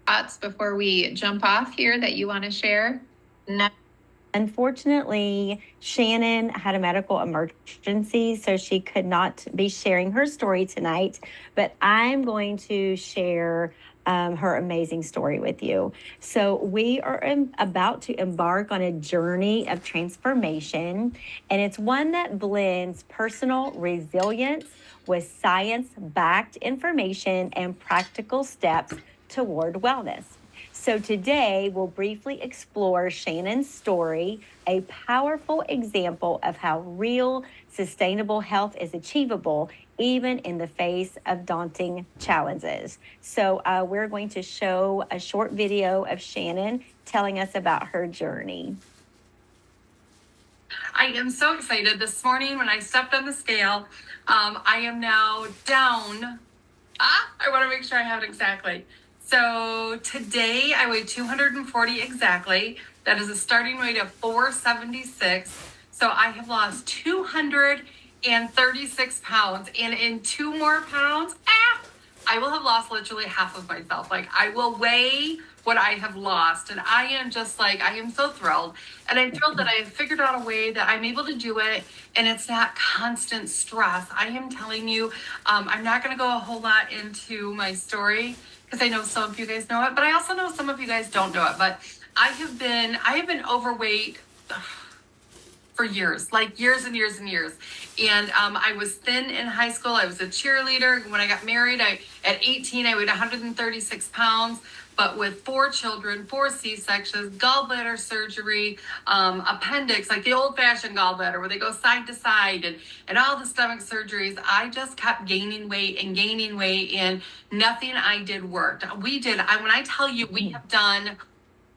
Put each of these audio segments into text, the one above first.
thoughts before we jump off here that you want to share? No. Unfortunately, Shannon had a medical emergency, so she could not be sharing her story tonight. But I'm going to share her amazing story with you. So, we are about to embark on a journey of transformation, and it's one that blends personal resilience with science backed information and practical steps toward wellness. So today we'll briefly explore Shannon's story, a powerful example of how real sustainable health is achievable even in the face of daunting challenges. So we're going to show a short video of Shannon telling us about her journey. I am so excited. This morning when I stepped on the scale, I am now down. I want to make sure I have it exactly. So today I weigh 240 exactly. That is a starting weight of 476. So I have lost 236 pounds. And in 2 more pounds, I will have lost literally half of myself. Like, I will weigh what I have lost. And I am just like, I am so thrilled. And I'm thrilled that I have figured out a way that I'm able to do it. And it's not constant stress. I am telling you, I'm not going to go a whole lot into my story because I know some of you guys know it, but I also know some of you guys don't know it. But I have been overweight for years, like years and years and years. And I was thin in high school. I was a cheerleader. When I got married, at 18, I weighed 136 pounds. But with 4 children, 4 C-sections, gallbladder surgery, appendix, like the old-fashioned gallbladder where they go side to side, and all the stomach surgeries, I just kept gaining weight, and nothing I did worked. When I tell you, we have done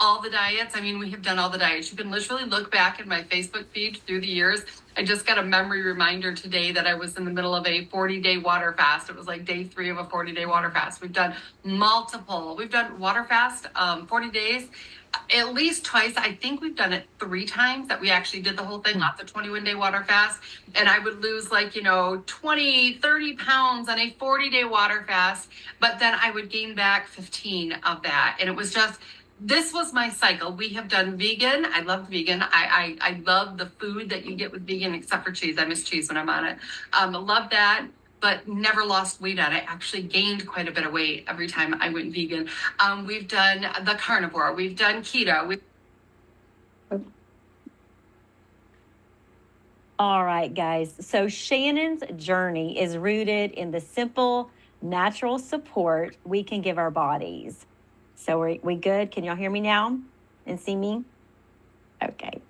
all the diets. I mean, we have done all the diets. You can literally look back at my Facebook feed through the years. I just got a memory reminder today that I was in the middle of a 40-day water fast. It was like day 3 of a 40-day water fast. We've done water fast, 40 days, at least twice. I think we've done it 3 times that we actually did the whole thing, lots of 21-day water fast. And I would lose 20, 30 pounds on a 40-day water fast. But then I would gain back 15 of that. And it was just, this was my cycle. We have done vegan. I love vegan. I love the food that you get with vegan, except for cheese. I miss cheese when I'm on it. Love that, but never lost weight on it. I actually gained quite a bit of weight every time I went vegan. We've done the carnivore. We've done keto. All right, guys. So Shannon's journey is rooted in the simple, natural support we can give our bodies. So we good? Can y'all hear me now and see me? Okay.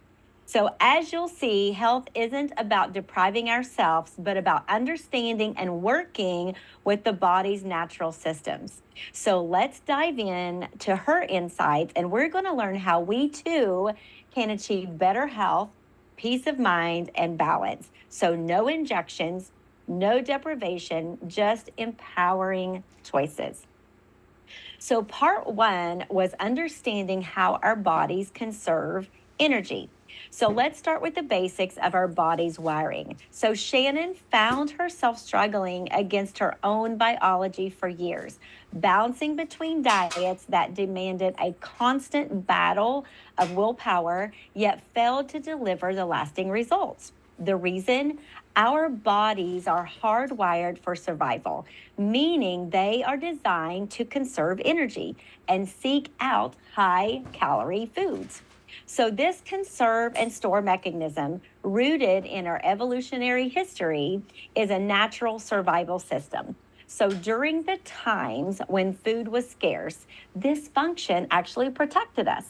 So as you'll see, health isn't about depriving ourselves, but about understanding and working with the body's natural systems. So let's dive in to her insights, and we're going to learn how we too can achieve better health, peace of mind, and balance. So no injections, no deprivation, just empowering choices. So part 1 was understanding how our bodies conserve energy. So let's start with the basics of our body's wiring. So Shannon found herself struggling against her own biology for years, bouncing between diets that demanded a constant battle of willpower, yet failed to deliver the lasting results. The reason? Our bodies are hardwired for survival, meaning they are designed to conserve energy and seek out high-calorie foods. So this conserve and store mechanism, rooted in our evolutionary history, is a natural survival system. So during the times when food was scarce, this function actually protected us.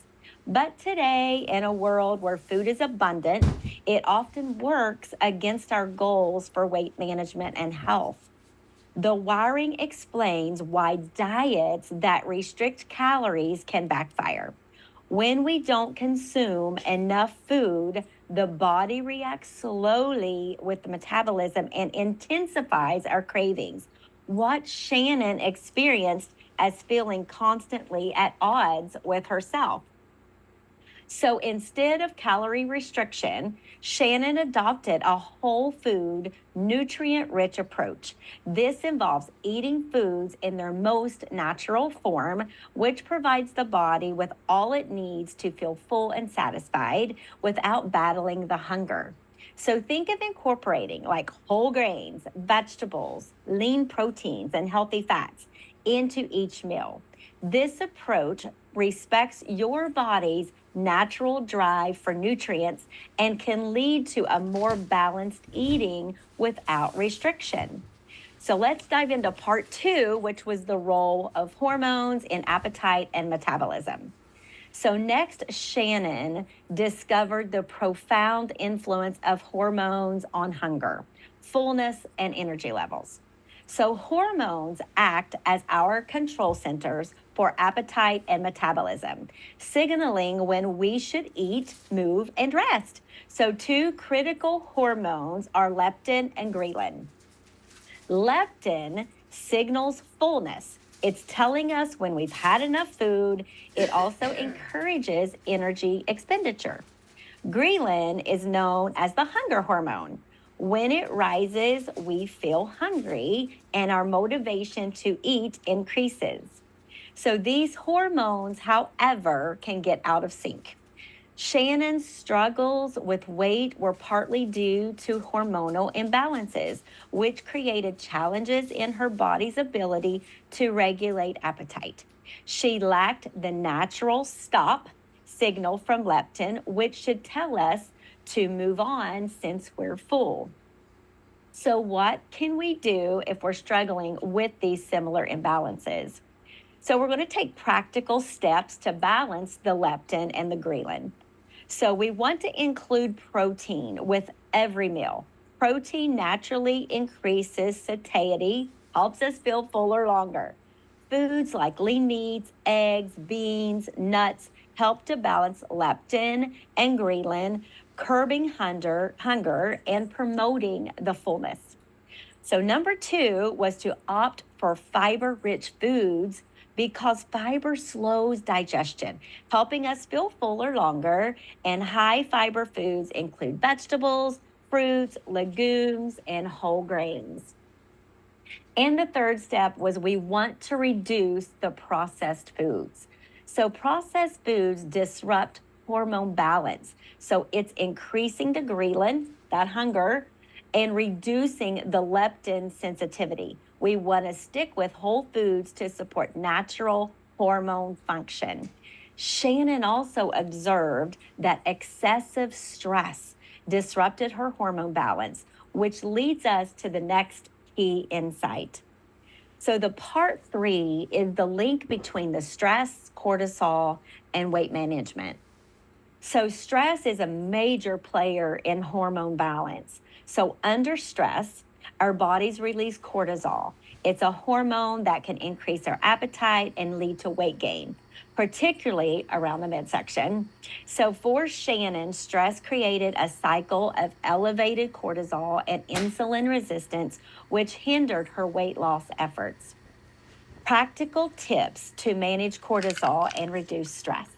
But today, in a world where food is abundant, it often works against our goals for weight management and health. The wiring explains why diets that restrict calories can backfire. When we don't consume enough food, the body reacts slowly with the metabolism and intensifies our cravings. What Shannon experienced as feeling constantly at odds with herself. So instead of calorie restriction, Shannon adopted a whole food, nutrient rich approach. This involves eating foods in their most natural form, which provides the body with all it needs to feel full and satisfied without battling the hunger. So think of incorporating like whole grains, vegetables, lean proteins, and healthy fats into each meal. This approach respects your body's natural drive for nutrients and can lead to a more balanced eating without restriction. So let's dive into part two, which was the role of hormones in appetite and metabolism. So, next, Shannon discovered the profound influence of hormones on hunger, fullness, and energy levels. So, hormones act as our control centers for appetite and metabolism, signaling when we should eat, move, and rest. So, two critical hormones are leptin and ghrelin. Leptin signals fullness. It's telling us when we've had enough food. It also encourages energy expenditure. Ghrelin is known as the hunger hormone. When it rises, we feel hungry and our motivation to eat increases. So these hormones, however, can get out of sync. Shannon's struggles with weight were partly due to hormonal imbalances, which created challenges in her body's ability to regulate appetite. She lacked the natural stop signal from leptin, which should tell us to move on since we're full. So, what can we do if we're struggling with these similar imbalances? So, we're going to take practical steps to balance the leptin and the ghrelin. So we want to include protein with every meal. Protein naturally increases satiety, helps us feel fuller longer. Foods like lean meats, eggs, beans, nuts help to balance leptin and ghrelin, curbing hunger and promoting the fullness. So, number two was to opt for fiber rich foods because fiber slows digestion, helping us feel fuller longer. And high fiber foods include vegetables, fruits, legumes, and whole grains. And the third step was we want to reduce the processed foods. So, processed foods disrupt hormone balance. So, it's increasing the ghrelin, that hunger, and reducing the leptin sensitivity. We want to stick with whole foods to support natural hormone function. Shannon also observed that excessive stress disrupted her hormone balance, which leads us to the next key insight. So, the part three is the link between the stress, cortisol, and weight management. So, stress is a major player in hormone balance. So, under stress, our bodies release cortisol. It's a hormone that can increase our appetite and lead to weight gain, particularly around the midsection. So, for Shannon, stress created a cycle of elevated cortisol and insulin resistance, which hindered her weight loss efforts. Practical tips to manage cortisol and reduce stress.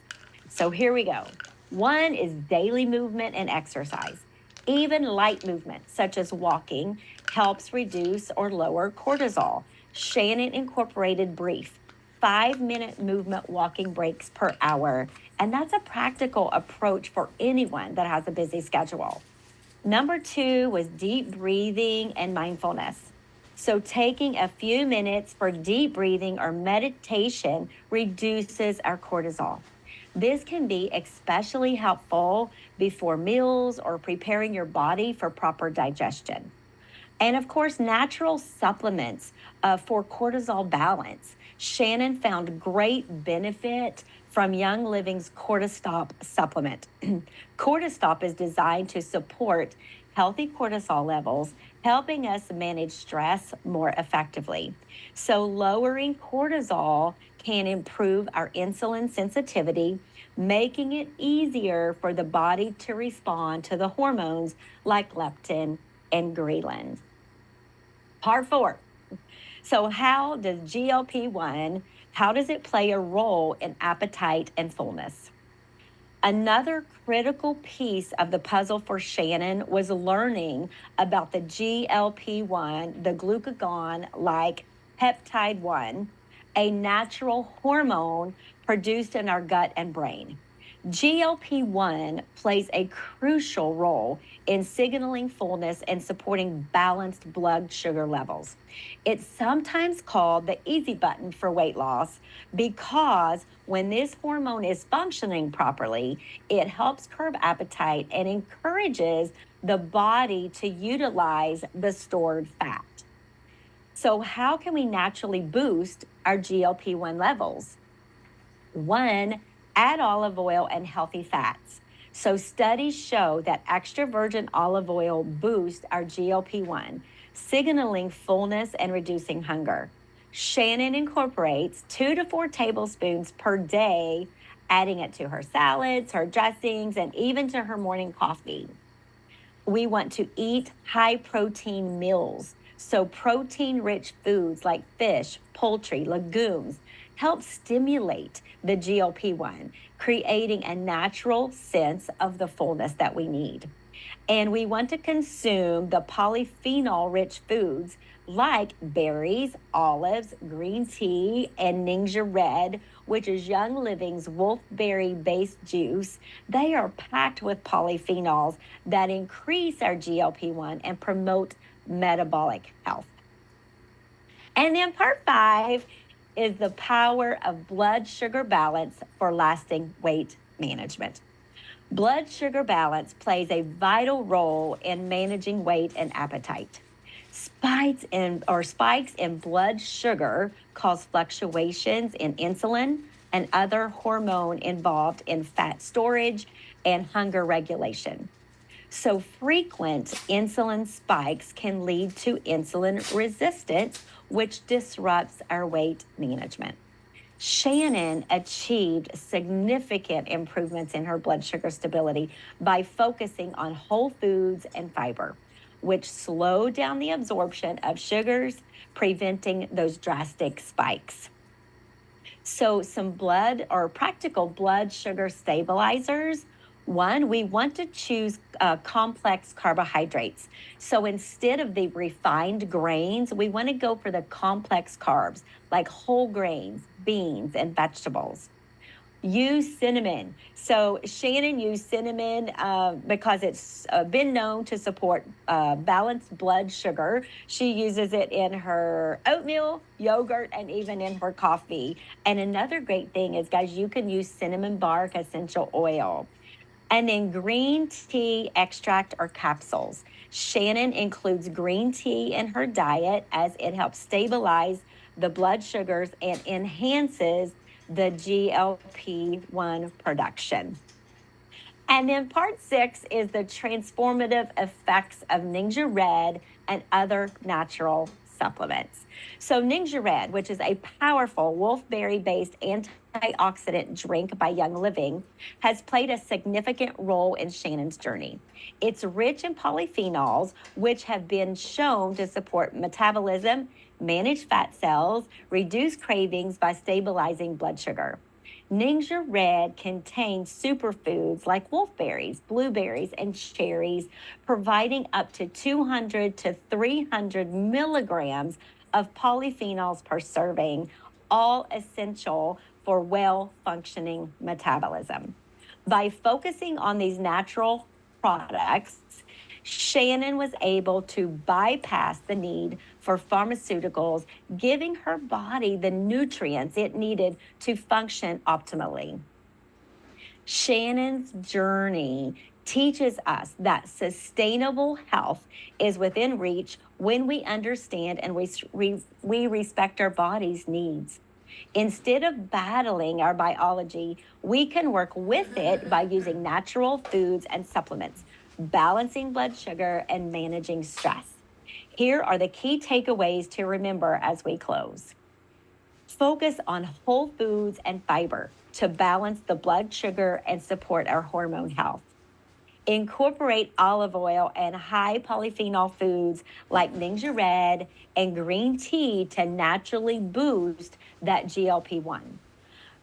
So, here we go. One is daily movement and exercise. Even light movement, such as walking, helps reduce or lower cortisol. Shannon incorporated brief 5-minute movement walking breaks per hour, and that's a practical approach for anyone that has a busy schedule. Number two was deep breathing and mindfulness. So, taking a few minutes for deep breathing or meditation reduces our cortisol. This can be especially helpful before meals or preparing your body for proper digestion. And of course, natural supplements for cortisol balance. Shannon found great benefit from Young Living's Cortistop supplement. Cortistop is designed to support healthy cortisol levels, helping us manage stress more effectively. So, lowering cortisol can improve our insulin sensitivity, making it easier for the body to respond to the hormones like leptin and ghrelin. Part four. So, how does GLP-1, how does it play a role in appetite and fullness? Another critical piece of the puzzle for Shannon was learning about the GLP-1, the glucagon-like peptide-1, a natural hormone produced in our gut and brain. GLP-1 plays a crucial role in signaling fullness and supporting balanced blood sugar levels. It's sometimes called the easy button for weight loss because when this hormone is functioning properly, it helps curb appetite and encourages the body to utilize the stored fat. So, how can we naturally boost our GLP-1 levels? One, add olive oil and healthy fats. So, studies show that extra virgin olive oil boosts our GLP-1, signaling fullness and reducing hunger. Shannon incorporates 2 to 4 tablespoons per day, adding it to her salads, her dressings, and even to her morning coffee. We want to eat high protein meals. So, protein rich foods like fish, poultry, legumes help stimulate the GLP-1, creating a natural sense of the fullness that we need. And we want to consume the polyphenol rich foods like berries, olives, green tea, and Ninja Red, which is Young Living's wolfberry based juice. They are packed with polyphenols that increase our GLP-1 and promote metabolic health. And then part 5 is the power of blood sugar balance for lasting weight management. Blood sugar balance plays a vital role in managing weight and appetite. Spikes in blood sugar cause fluctuations in insulin and other hormone involved in fat storage and hunger regulation. So, frequent insulin spikes can lead to insulin resistance, which disrupts our weight management. Shannon achieved significant improvements in her blood sugar stability by focusing on whole foods and fiber, which slowed down the absorption of sugars, preventing those drastic spikes. So, some blood or practical blood sugar stabilizers. One, we want to choose complex carbohydrates. So, instead of the refined grains, we want to go for the complex carbs like whole grains, beans, and vegetables. Use cinnamon. So Shannon used cinnamon because it's been known to support balanced blood sugar. She uses it in her oatmeal, yogurt, and even in her coffee. And another great thing is, guys, you can use cinnamon bark essential oil. And then green tea extract or capsules. Shannon includes green tea in her diet as it helps stabilize the blood sugars and enhances the GLP-1 production. And then part 6 is the transformative effects of Ninja Red and other natural supplements. So, Ninja Red, which is a powerful wolfberry based antioxidant drink by Young Living, has played a significant role in Shannon's journey. It's rich in polyphenols, which have been shown to support metabolism, manage fat cells, reduce cravings by stabilizing blood sugar. Ninja Red contains superfoods like wolfberries, blueberries, and cherries, providing up to 200 to 300 milligrams of polyphenols per serving, all essential for well functioning metabolism. By focusing on these natural products, Shannon was able to bypass the need for pharmaceuticals, giving her body the nutrients it needed to function optimally. Shannon's journey teaches us that sustainable health is within reach when we understand and we respect our body's needs. Instead of battling our biology, we can work with it by using natural foods and supplements, balancing blood sugar, and managing stress. Here are the key takeaways to remember as we close. Focus on whole foods and fiber to balance the blood sugar and support our hormone health. Incorporate olive oil and high polyphenol foods like Ninja Red and green tea to naturally boost that GLP-1.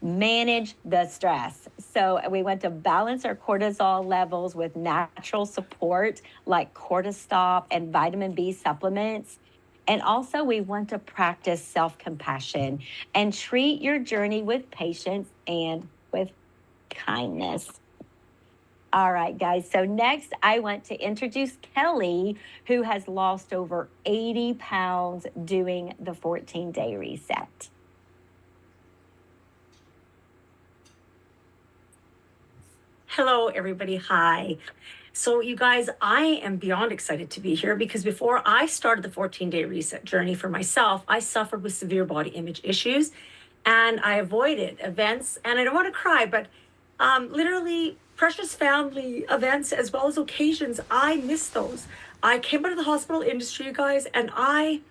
manage the stress. So we want to balance our cortisol levels with natural support like cortisol and vitamin B supplements. And also, we want to practice self compassion and treat your journey with patience and with kindness. All right, guys. So next, I want to introduce Kelly, who has lost over 80 pounds doing the 14-day reset. Hello, everybody. Hi. So, you guys, I am beyond excited to be here because before I started the 14-day reset journey for myself, I suffered with severe body image issues and I avoided events. And I don't want to cry, but literally precious family events as well as occasions, I miss those. I came out of the hospital industry, you guys, and I